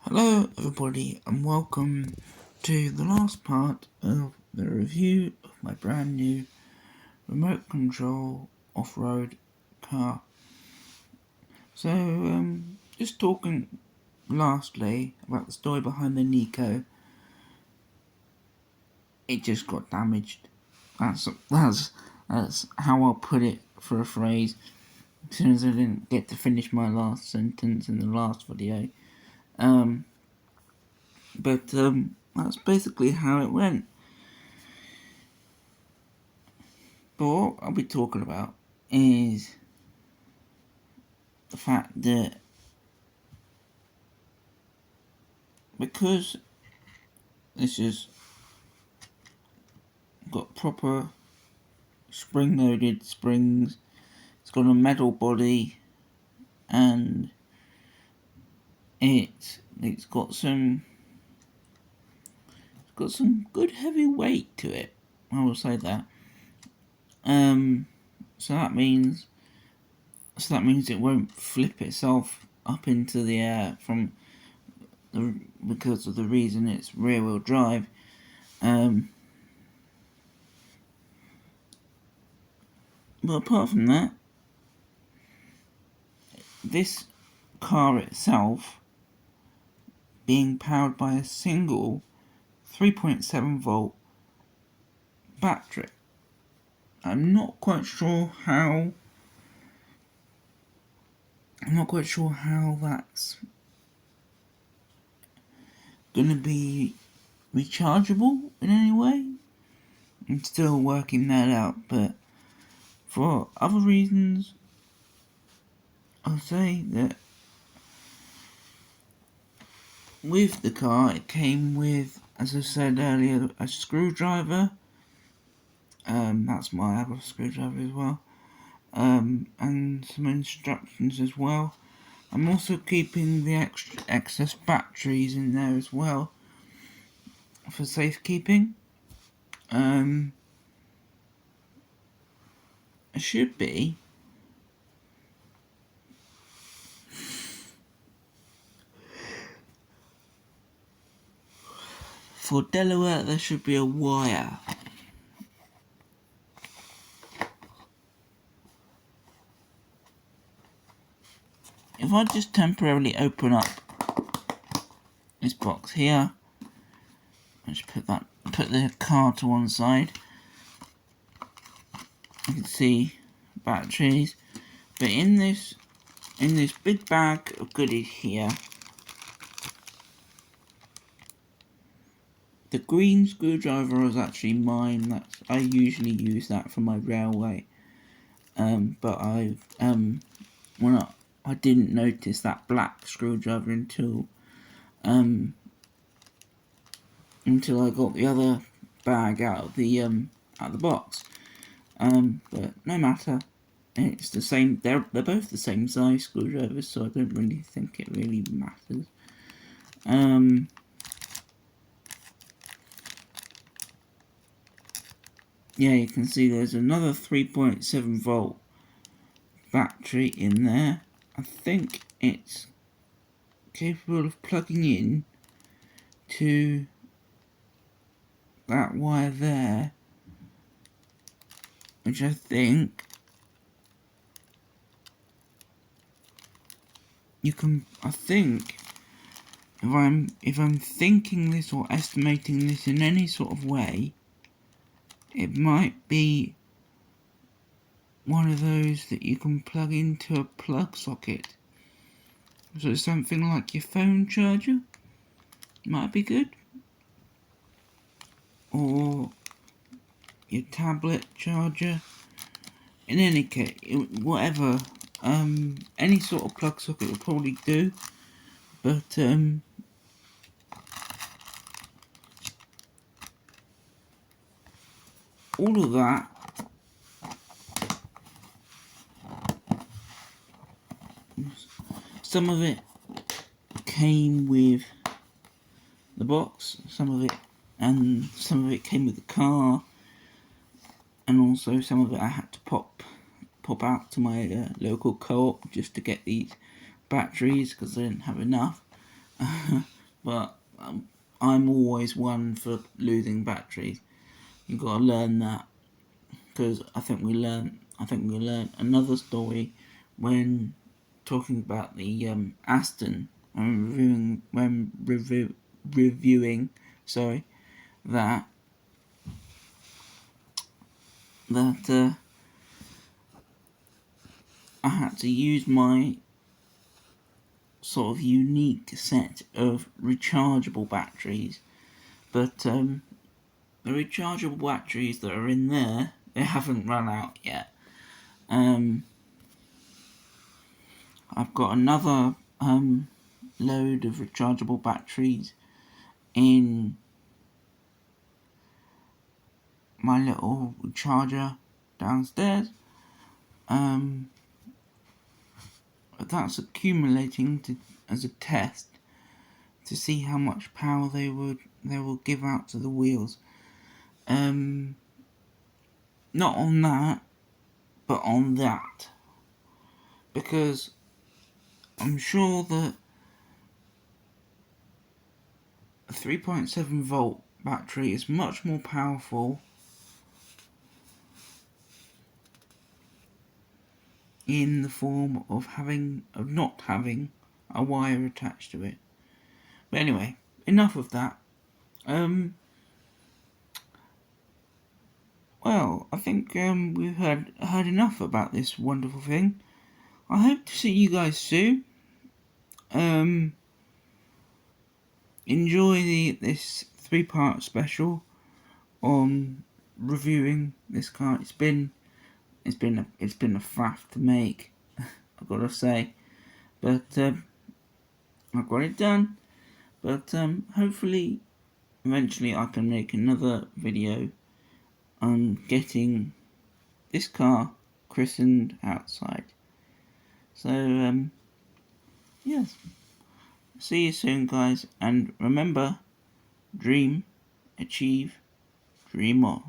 Hello everybody and welcome to the last part of the review of my brand new remote control off-road car. So just talking lastly about the story behind the Nico. It just got damaged. That's how I'll put it for a phrase. As soon as I didn't get to finish my last sentence in the last video. But that's basically how it went. But what I'll be talking about is the fact that because this has got proper spring-loaded springs, it's got a metal body, and it's got some good heavy weight to it. I will say that. So that means it won't flip itself up into the air because of the reason it's rear-wheel drive. But apart from that, this car itself being powered by a single 3.7 volt battery. I'm not quite sure how that's gonna be rechargeable in any way. I'm still working that out, but for other reasons, I'll say that with the car it came with, as I said earlier, a screwdriver. That's my other screwdriver as well. And some instructions as well. I'm also keeping the excess batteries in there as well for safekeeping. It should be for Delaware. There should be a wire. If I just temporarily open up this box here, I just put the car to one side. You can see batteries, but in this big bag of goodies here, the green screwdriver was actually mine. I usually use that for my railway, but I didn't notice that black screwdriver until I got the other bag out of the box. But no matter, it's the same. They're both the same size screwdrivers, so I don't really think it really matters. Yeah, you can see there's another 3.7 volt battery in there. I think it's capable of plugging in to that wire there, which I think you can. I think if I'm thinking this or estimating this in any sort of way, it might be one of those that you can plug into a plug socket. So something like your phone charger might be good, or your tablet charger. In any case, whatever, any sort of plug socket will probably do. But all of that some of it came with the box, some of it came with the car, and also some of it I had to pop out to my local co-op just to get these batteries because I didn't have enough. but I'm always one for losing batteries. You've got to learn that, because I think we learned another story when talking about the Aston and reviewing that I had to use my sort of unique set of rechargeable batteries, but the rechargeable batteries that are in there, they haven't run out yet. I've got another load of rechargeable batteries in my little charger downstairs. That's accumulating as a test to see how much power they will give out to the wheels. Not on that, but on that, because I'm sure that a 3.7 volt battery is much more powerful in the form of not having a wire attached to it. But anyway, enough of that. Well, I think we've heard enough about this wonderful thing. I hope to see you guys soon. Enjoy this 3-part special on reviewing this car. It's been a faff to make, I've got to say, but I've got it done. But hopefully, eventually, I can make another video on getting this car christened outside. So yes, see you soon, guys, and remember, dream, achieve, dream on.